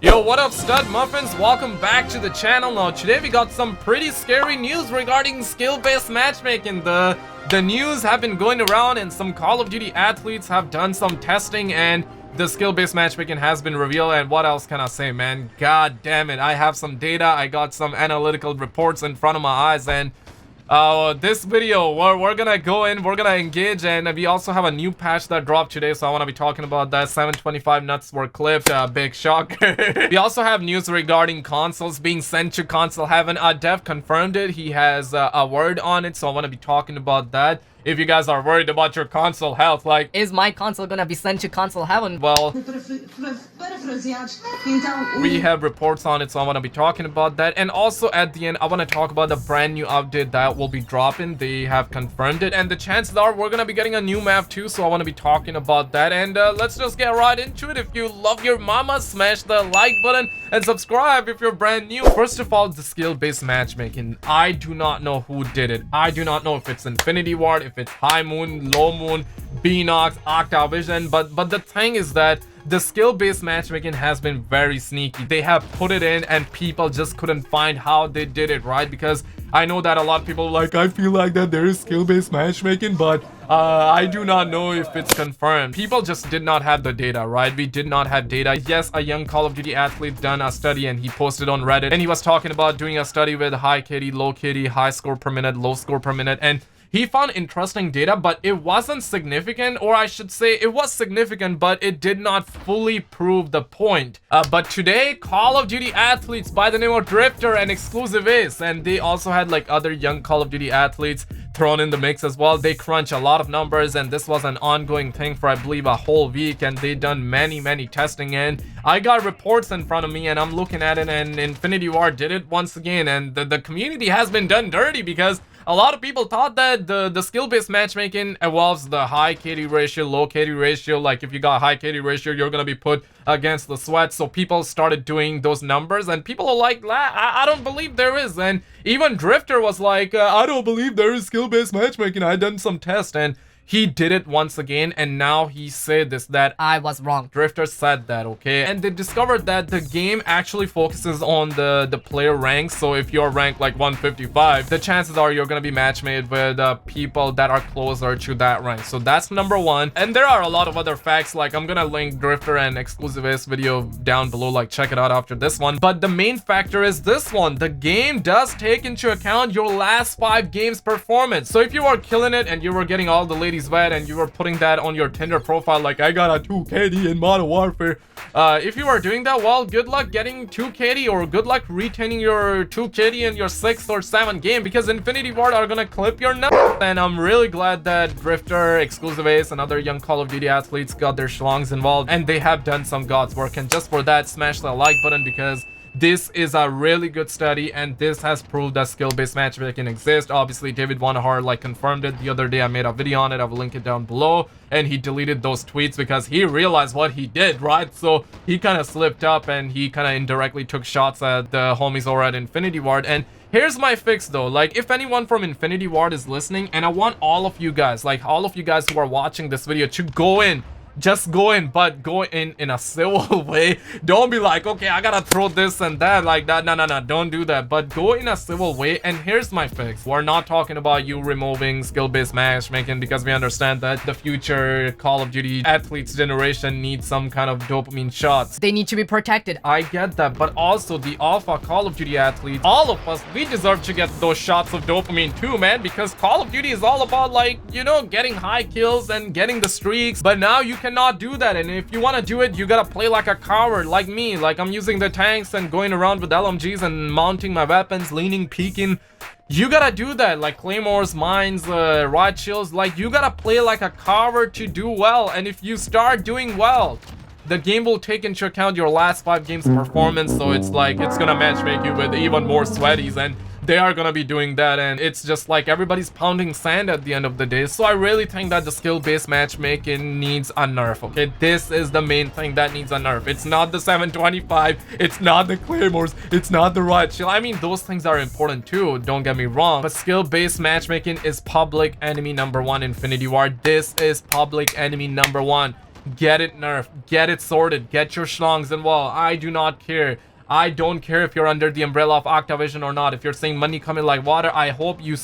Yo, what up, stud muffins? Welcome back to the channel. Now today we got some pretty scary news regarding skill-based matchmaking. The news have been going around and some Call of Duty athletes have done some testing and the skill-based matchmaking has been revealed. And what else can I say, man? God damn it, I have some data, I got some analytical reports in front of my eyes, and this video we're gonna go in, we're gonna engage, and we also have a new patch that dropped today, so I want to be talking about that. 725 nuts were clipped, big shocker. We also have news regarding consoles being sent to console heaven. Dev confirmed it, he has a word on it, so I want to be talking about that. If you guys are worried about your console health, like, is my console gonna be sent to console heaven? Well, we have reports on it, so I want to be talking about that. And also at the end, I want to talk about the brand new update that will be dropping. They have confirmed it, and the chances are we're gonna be getting a new map too, so I want to be talking about that. And let's just get right into it. If you love your mama, smash the like button and subscribe if you're brand new. First of all, the skill-based matchmaking, I do not know who did it. I do not know if it's Infinity Ward, if it's High Moon, Low Moon, Beanox, Octavision, but the thing is that the skill-based matchmaking has been very sneaky. They have put it in and people just couldn't find how they did it, right? Because I know that a lot of people are like, I feel like that there is skill-based matchmaking, but I do not know if it's confirmed. People just did not have the data, right? We did not have data. Yes, a young Call of Duty athlete done a study and he posted on Reddit, and he was talking about doing a study with high KD, low KD, high score per minute, low score per minute, and he found interesting data, but it wasn't significant, or I should say it was significant, but it did not fully prove the point. But today, Call of Duty athletes by the name of Driftor and Exclusive Ace, and they also had like other young Call of Duty athletes thrown in the mix as well. They crunch a lot of numbers, and this was an ongoing thing for I believe a whole week, and they done many testing. And I got reports in front of me and I'm looking at it, and Infinity Ward did it once again, and the community has been done dirty because a lot of people thought that the skill-based matchmaking involves the high KD ratio, low KD ratio. Like if you got high KD ratio, you're gonna be put against the sweat. So people started doing those numbers, and people are like, I don't believe there is. And even Drifter was like, I don't believe there is skill-based matchmaking. I done some tests, and he did it once again, and now he said this, that I was wrong. Drifter said that, okay? And they discovered that the game actually focuses on the player ranks. So if you're ranked like 155, the chances are you're gonna be match made with people that are closer to that rank. So that's number one. And there are a lot of other facts, like I'm gonna link Drifter and Exclusive Ace video down below, like check it out after this one. But the main factor is this one: the game does take into account your last 5 games performance. So if you are killing it and you were getting all the ladies wet and you were putting that on your Tinder profile, like I got a 2 KD in Modern Warfare, if you are doing that, well, good luck getting 2 KD, or good luck retaining your 2 KD in your 6th or 7th game, because Infinity Ward are gonna clip your nuts. And I'm really glad that Drifter, Exclusive Ace, and other young Call of Duty athletes got their schlongs involved, and they have done some God's work. And just for that, smash the like button, because this is a really good study, and this has proved that skill-based matchmaking exists. Obviously, David Wanahar like confirmed it the other day. I made a video on it. I will link it down below. And he deleted those tweets because he realized what he did, right? So he kind of slipped up and he kind of indirectly took shots at the homies over at Infinity Ward. And here's my fix though. Like, if anyone from Infinity Ward is listening, and I want all of you guys, like all of you guys who are watching this video, to go in. Just go in, but go in a civil way. Don't be like, okay, I gotta throw this and that like that. No, don't do that. But go in a civil way. And here's my fix. We're not talking about you removing skill-based matchmaking, because we understand that the future Call of Duty athletes generation needs some kind of dopamine shots. They need to be protected. I get that, but also the alpha Call of Duty athletes, all of us, we deserve to get those shots of dopamine too, man, because Call of Duty is all about, like, you know, getting high kills and getting the streaks. But now you cannot do that, and if you want to do it, you gotta play like a coward, like me. Like, I'm using the tanks and going around with LMGs and mounting my weapons, leaning, peeking. You gotta do that, like claymores, mines, riot shields. Like, you gotta play like a coward to do well. And if you start doing well, the game will take into account your last 5 games performance. So it's like, it's gonna matchmake you with even more sweaties, and they are gonna be doing that, and it's just like everybody's pounding sand at the end of the day. So I really think that the skill-based matchmaking needs a nerf, okay? This is the main thing that needs a nerf. It's not the 725, it's not the claymores, it's not the riot shield. I mean, those things are important too, don't get me wrong, but skill-based matchmaking is public enemy number 1. Infinity Ward, this is public enemy number 1. get it nerfed, get it sorted, get your schlongs involved. I do not care. I don't care if you're under the umbrella of Activision or not. If you're seeing money coming like water, I hope you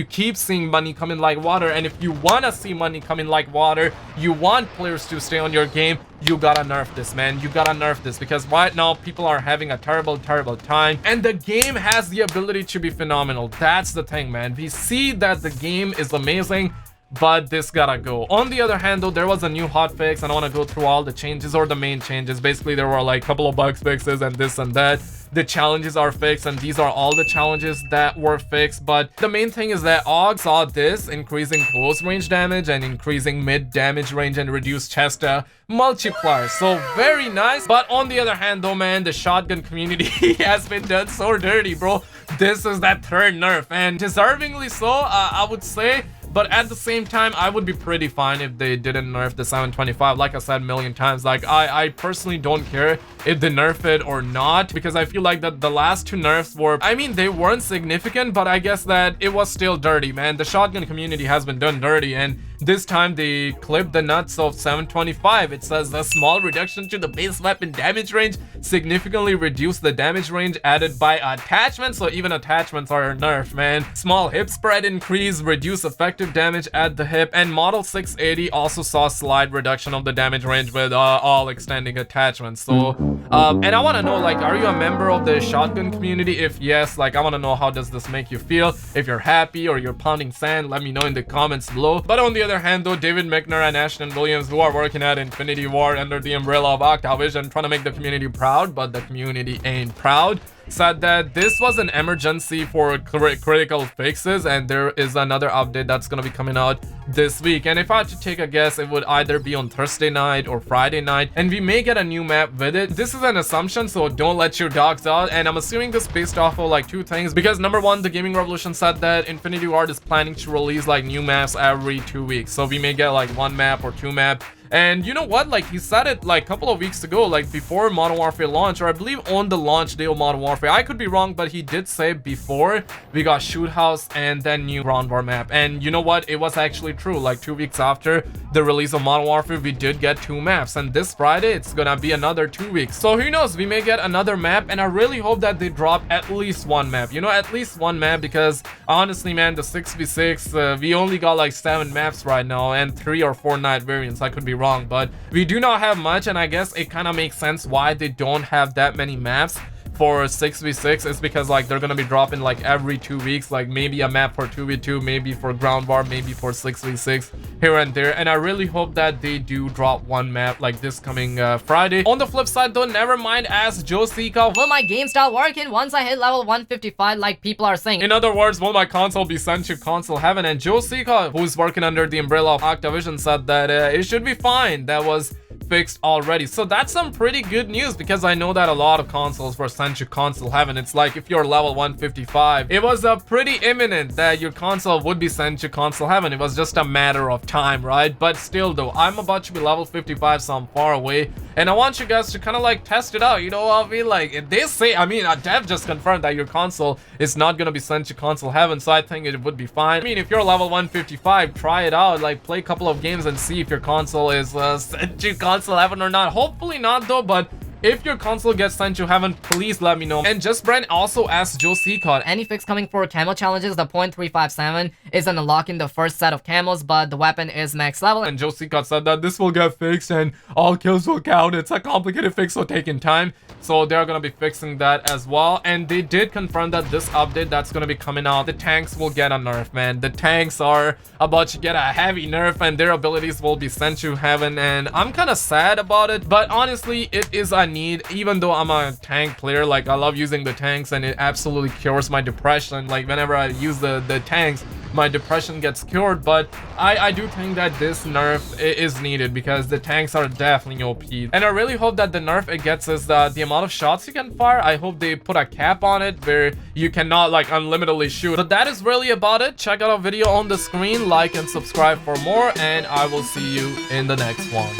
keep seeing money coming like water. And if you want to see money coming like water, you want players to stay on your game, you gotta nerf this, man. You gotta nerf this, because right now people are having a terrible time, and the game has the ability to be phenomenal. That's the thing, man. We see that the game is amazing, but this gotta go. On the other hand, though, there was a new hotfix, and I want to go through all the changes, or the main changes. Basically, there were like a couple of bug fixes and this and that. The challenges are fixed, and these are all the challenges that were fixed. But the main thing is that Og saw this increasing close range damage and increasing mid damage range and reduced chest multiplier. So very nice. But on the other hand, though, man, the shotgun community has been done so dirty, bro. This is that third nerf, and deservingly so, I would say. But at the same time, I would be pretty fine if they didn't nerf the 725. Like I said a million times, like I personally don't care if they nerf it or not, because I feel like that the last two nerfs were, I mean, they weren't significant, but I guess that it was still dirty, man. The shotgun community has been done dirty, and this time they clipped the nuts of 725. It says a small reduction to the base weapon damage range, significantly reduced the damage range added by attachments. So even attachments are nerfed, man. Small hip spread increase, reduce effective damage at the hip, and model 680 also saw slight reduction of the damage range with all extending attachments. So and I want to know, like, are you a member of the shotgun community? If yes, like, I want to know, how does this make you feel? If you're happy or you're pounding sand, let me know in the comments below. But on the other hand, though, David Mickner and Ashton Williams, who are working at Infinity Ward under the umbrella of Activision, trying to make the community proud, but the community ain't proud, said that this was an emergency for critical fixes, and there is another update that's going to be coming out this week. And if I had to take a guess, it would either be on Thursday night or Friday night, and we may get a new map with it. This is an assumption, so don't let your dogs out, and I'm assuming this based off of like two things, because number one, the Gaming Revolution said that Infinity Ward is planning to release like new maps every 2 weeks, so we may get like one map or two map. And you know what, like, he said it like a couple of weeks ago, like before Modern Warfare launch, or I believe on the launch day of Modern Warfare. I could be wrong, but he did say before we got Shoot House and then new Ground War map. And you know what, it was actually true. Like 2 weeks after the release of Modern Warfare, we did get two maps, and this Friday it's gonna be another 2 weeks. So who knows, we may get another map, and I really hope that they drop at least one map, you know, at least one map, because honestly, man, the 6v6, we only got like 7 maps right now and 3 or 4 night variants. I could be wrong, but we do not have much, and I guess it kind of makes sense why they don't have that many maps for 6v6. Is because like they're gonna be dropping like every 2 weeks, like maybe a map for 2v2, maybe for Ground War, maybe for 6v6 here and there. And I really hope that they do drop one map like this coming Friday. On the flip side, though, never mind, as Joe Sika, will my game start working once I hit level 155 like people are saying? In other words, will my console be sent to console heaven? And Joe Sika, who's working under the umbrella of Activision, said that it should be fine. That was fixed already. So that's some pretty good news, because I know that a lot of consoles were sent to console heaven. It's like if you're level 155, it was pretty imminent that your console would be sent to console heaven. It was just a matter of time, right? But still, though, I'm about to be level 55, so I'm far away, and I want you guys to kind of like test it out. You know what I mean? Like, if they say, I mean, Dev just confirmed that your console is not gonna be sent to console heaven, so I think it would be fine. I mean, if you're level 155, try it out, like play a couple of games and see if your console is sent to console heaven or not. Hopefully not, though, but if your console gets sent to heaven, please let me know. And Just Brand also asked Joe Seacott, any fix coming for camo challenges? The .357 isn't unlocking the first set of camos, but the weapon is max level. And Joe Seacott said that this will get fixed and all kills will count. It's a complicated fix, so taking time. So they're gonna be fixing that as well. And they did confirm that this update that's gonna be coming out, the tanks will get a nerf, man. The tanks are about to get a heavy nerf, and their abilities will be sent to heaven. And I'm kind of sad about it, but honestly, it is a need. Even though I'm a tank player, like, I love using the tanks, and it absolutely cures my depression. Like, whenever I use the tanks, my depression gets cured. But I do think that this nerf is needed, because the tanks are definitely OP. And I really hope that the nerf it gets is the amount of shots you can fire. I hope they put a cap on it where you cannot like unlimitedly shoot. But that is really about it. Check out our video on the screen, like and subscribe for more, and I will see you in the next one.